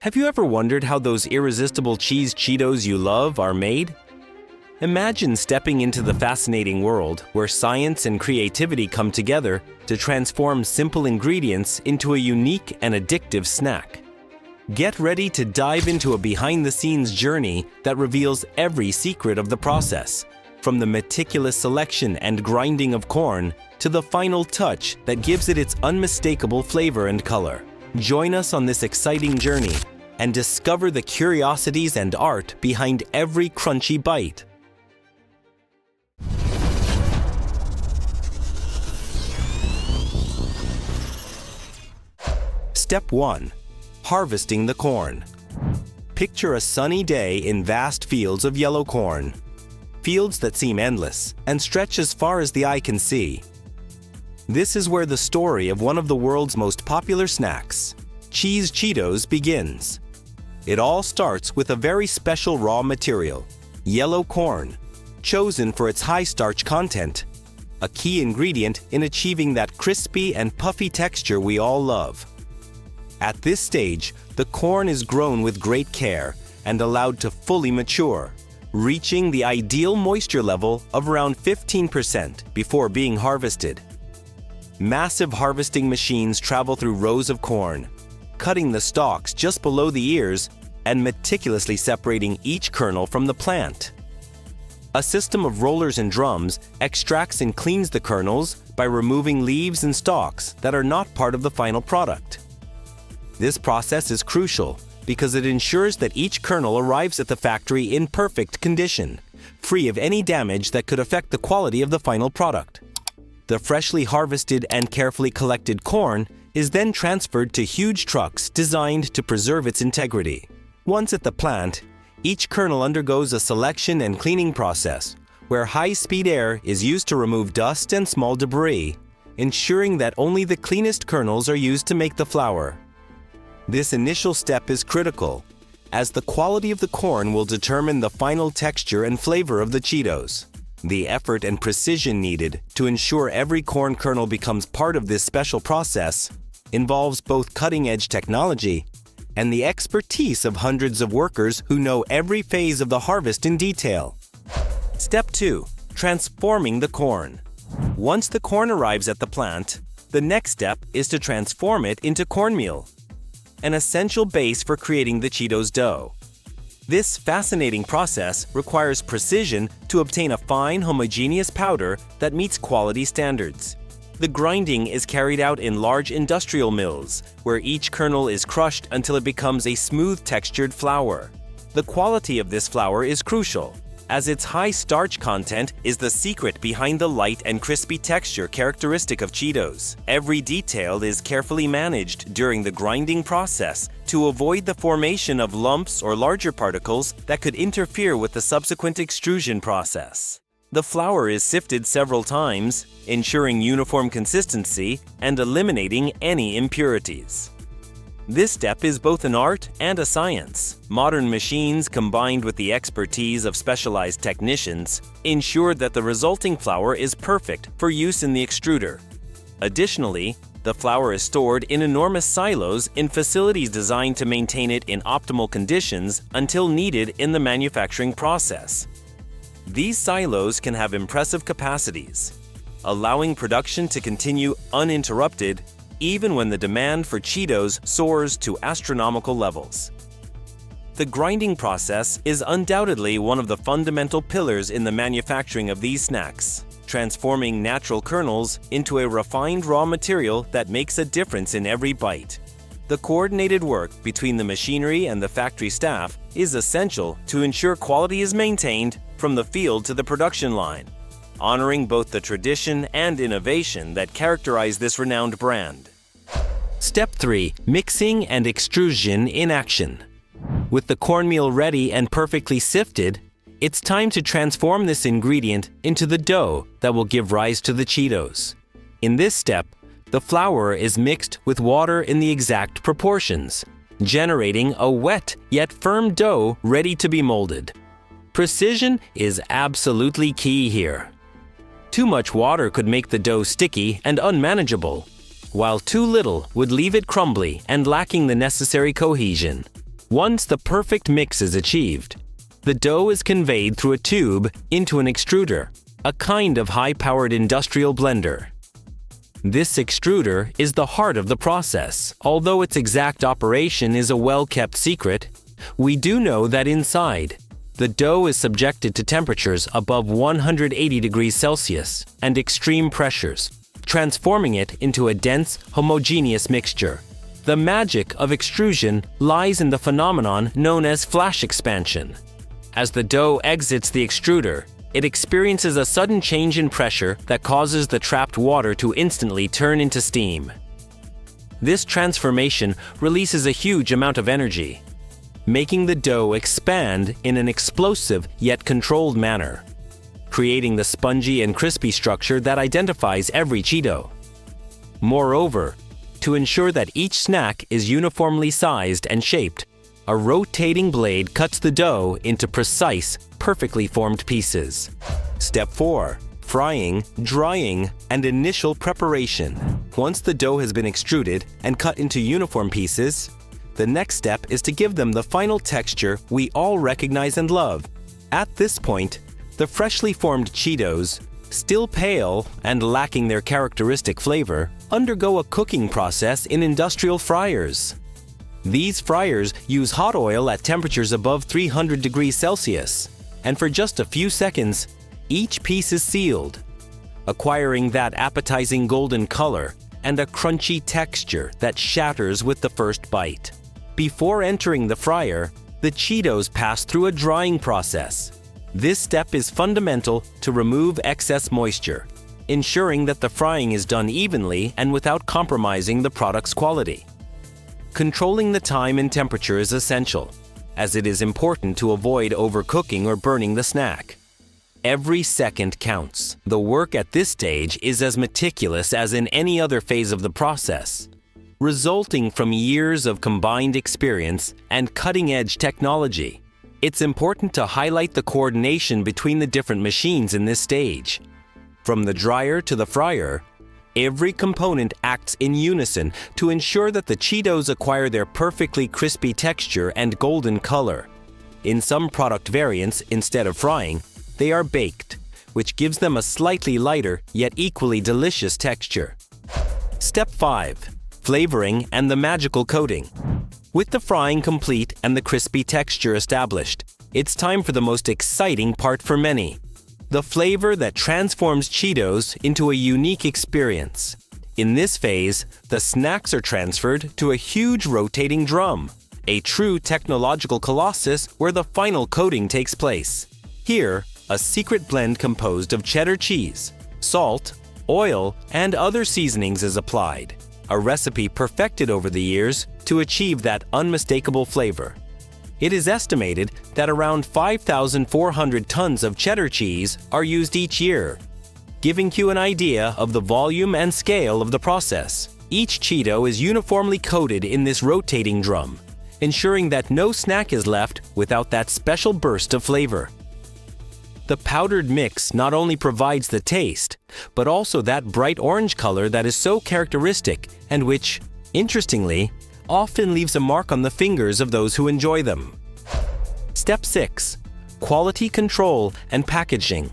Have you ever wondered how those irresistible cheese Cheetos you love are made? Imagine stepping into the fascinating world where science and creativity come together to transform simple ingredients into a unique and addictive snack. Get ready to dive into a behind-the-scenes journey that reveals every secret of the process, from the meticulous selection and grinding of corn to the final touch that gives it its unmistakable flavor and color. Join us on this exciting journey and discover the curiosities and art behind every crunchy bite. Step 1. Harvesting the corn. Picture a sunny day in vast fields of yellow corn. Fields that seem endless and stretch as far as the eye can see. This is where the story of one of the world's most popular snacks, Cheese Cheetos, begins. It all starts with a very special raw material, yellow corn, chosen for its high-starch content, a key ingredient in achieving that crispy and puffy texture we all love. At this stage, the corn is grown with great care and allowed to fully mature, reaching the ideal moisture level of around 15% before being harvested. Massive harvesting machines travel through rows of corn, cutting the stalks just below the ears and meticulously separating each kernel from the plant. A system of rollers and drums extracts and cleans the kernels by removing leaves and stalks that are not part of the final product. This process is crucial because it ensures that each kernel arrives at the factory in perfect condition, free of any damage that could affect the quality of the final product. The freshly harvested and carefully collected corn is then transferred to huge trucks designed to preserve its integrity. Once at the plant, each kernel undergoes a selection and cleaning process where high-speed air is used to remove dust and small debris, ensuring that only the cleanest kernels are used to make the flour. This initial step is critical, as the quality of the corn will determine the final texture and flavor of the Cheetos. The effort and precision needed to ensure every corn kernel becomes part of this special process involves both cutting-edge technology and the expertise of hundreds of workers who know every phase of the harvest in detail. Step 2. Transforming the corn. Once the corn arrives at the plant, the next step is to transform it into cornmeal, an essential base for creating the Cheetos dough. This fascinating process requires precision to obtain a fine, homogeneous powder that meets quality standards. The grinding is carried out in large industrial mills, where each kernel is crushed until it becomes a smooth-textured flour. The quality of this flour is crucial, as its high starch content is the secret behind the light and crispy texture characteristic of Cheetos. Every detail is carefully managed during the grinding process to avoid the formation of lumps or larger particles that could interfere with the subsequent extrusion process. The flour is sifted several times, ensuring uniform consistency and eliminating any impurities. This step is both an art and a science. Modern machines, combined with the expertise of specialized technicians, ensure that the resulting flour is perfect for use in the extruder. Additionally, the flour is stored in enormous silos in facilities designed to maintain it in optimal conditions until needed in the manufacturing process. These silos can have impressive capacities, allowing production to continue uninterrupted even when the demand for Cheetos soars to astronomical levels. The grinding process is undoubtedly one of the fundamental pillars in the manufacturing of these snacks, transforming natural kernels into a refined raw material that makes a difference in every bite. The coordinated work between the machinery and the factory staff is essential to ensure quality is maintained from the field to the production line, honoring both the tradition and innovation that characterize this renowned brand. Step 3. Mixing and extrusion in action. With the cornmeal ready and perfectly sifted, it's time to transform this ingredient into the dough that will give rise to the Cheetos. In this step, the flour is mixed with water in the exact proportions, generating a wet yet firm dough ready to be molded. Precision is absolutely key here. Too much water could make the dough sticky and unmanageable, while too little would leave it crumbly and lacking the necessary cohesion. Once the perfect mix is achieved, the dough is conveyed through a tube into an extruder, a kind of high-powered industrial blender. This extruder is the heart of the process. Although its exact operation is a well-kept secret, we do know that inside, the dough is subjected to temperatures above 180 degrees Celsius and extreme pressures, transforming it into a dense, homogeneous mixture. The magic of extrusion lies in the phenomenon known as flash expansion. As the dough exits the extruder, it experiences a sudden change in pressure that causes the trapped water to instantly turn into steam. This transformation releases a huge amount of energy, making the dough expand in an explosive yet controlled manner, creating the spongy and crispy structure that identifies every Cheeto. Moreover, to ensure that each snack is uniformly sized and shaped, a rotating blade cuts the dough into precise, perfectly formed pieces. Step 4. Frying, drying, and initial preparation. Once the dough has been extruded and cut into uniform pieces, the next step is to give them the final texture we all recognize and love. At this point, the freshly formed Cheetos, still pale and lacking their characteristic flavor, undergo a cooking process in industrial fryers. These fryers use hot oil at temperatures above 300 degrees Celsius, and for just a few seconds, each piece is sealed, acquiring that appetizing golden color and a crunchy texture that shatters with the first bite. Before entering the fryer, the Cheetos pass through a drying process. This step is fundamental to remove excess moisture, ensuring that the frying is done evenly and without compromising the product's quality. Controlling the time and temperature is essential, as it is important to avoid overcooking or burning the snack. Every second counts. The work at this stage is as meticulous as in any other phase of the process, resulting from years of combined experience and cutting-edge technology. It's important to highlight the coordination between the different machines in this stage. From the dryer to the fryer, every component acts in unison to ensure that the Cheetos acquire their perfectly crispy texture and golden color. In some product variants, instead of frying, they are baked, which gives them a slightly lighter yet equally delicious texture. Step 5. Flavoring and the magical coating. With the frying complete and the crispy texture established, it's time for the most exciting part for many: the flavor that transforms Cheetos into a unique experience. In this phase, the snacks are transferred to a huge rotating drum, a true technological colossus where the final coating takes place. Here, a secret blend composed of cheddar cheese, salt, oil, and other seasonings is applied, a recipe perfected over the years to achieve that unmistakable flavor. It is estimated that around 5,400 tons of cheddar cheese are used each year, giving you an idea of the volume and scale of the process. Each Cheeto is uniformly coated in this rotating drum, ensuring that no snack is left without that special burst of flavor. The powdered mix not only provides the taste, but also that bright orange color that is so characteristic and which, interestingly, often leaves a mark on the fingers of those who enjoy them. Step 6. Quality control and packaging.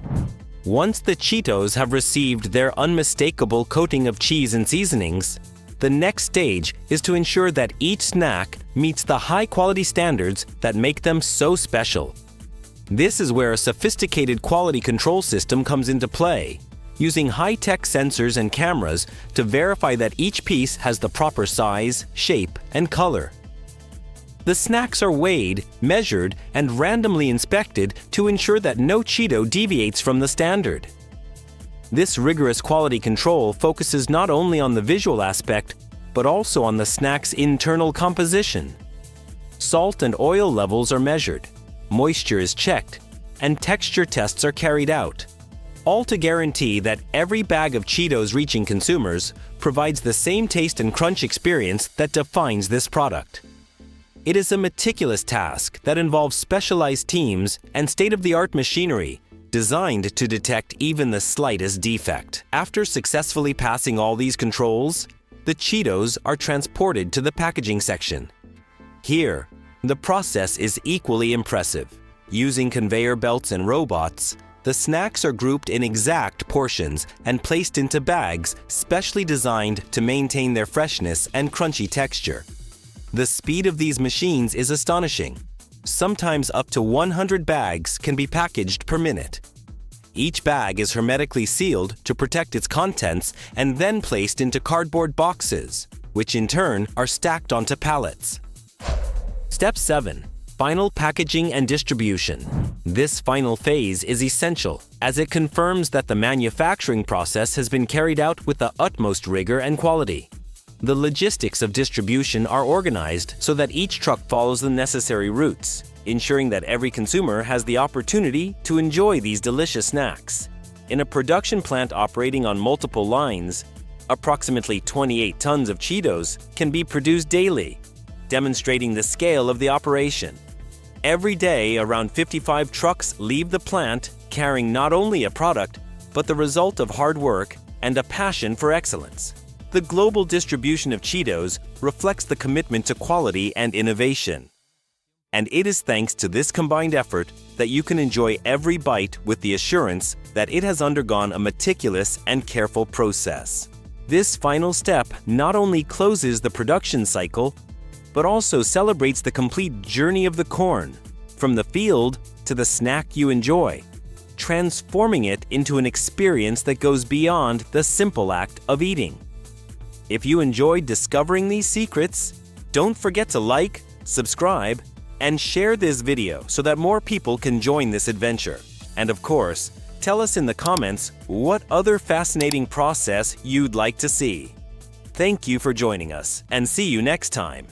Once the Cheetos have received their unmistakable coating of cheese and seasonings, the next stage is to ensure that each snack meets the high-quality standards that make them so special. This is where a sophisticated quality control system comes into play, using high-tech sensors and cameras to verify that each piece has the proper size, shape, and color. The snacks are weighed, measured, and randomly inspected to ensure that no Cheeto deviates from the standard. This rigorous quality control focuses not only on the visual aspect, but also on the snack's internal composition. Salt and oil levels are measured, moisture is checked, and texture tests are carried out, all to guarantee that every bag of Cheetos reaching consumers provides the same taste and crunch experience that defines this product. It is a meticulous task that involves specialized teams and state-of-the-art machinery designed to detect even the slightest defect. After successfully passing all these controls, the Cheetos are transported to the packaging section. Here, The process is equally impressive. Using conveyor belts and robots, the snacks are grouped in exact portions and placed into bags specially designed to maintain their freshness and crunchy texture. The speed of these machines is astonishing. Sometimes up to 100 bags can be packaged per minute. Each bag is hermetically sealed to protect its contents and then placed into cardboard boxes, which in turn are stacked onto pallets. Step 7. Final packaging and distribution. This final phase is essential as it confirms that the manufacturing process has been carried out with the utmost rigor and quality. The logistics of distribution are organized so that each truck follows the necessary routes, ensuring that every consumer has the opportunity to enjoy these delicious snacks. In a production plant operating on multiple lines, approximately 28 tons of Cheetos can be produced daily, demonstrating the scale of the operation. Every day, around 55 trucks leave the plant carrying not only a product, but the result of hard work and a passion for excellence. The global distribution of Cheetos reflects the commitment to quality and innovation. And it is thanks to this combined effort that you can enjoy every bite with the assurance that it has undergone a meticulous and careful process. This final step not only closes the production cycle, but also celebrates the complete journey of the corn, from the field to the snack you enjoy, transforming it into an experience that goes beyond the simple act of eating. If you enjoyed discovering these secrets, don't forget to like, subscribe, and share this video so that more people can join this adventure. And of course, tell us in the comments what other fascinating process you'd like to see. Thank you for joining us, and see you next time.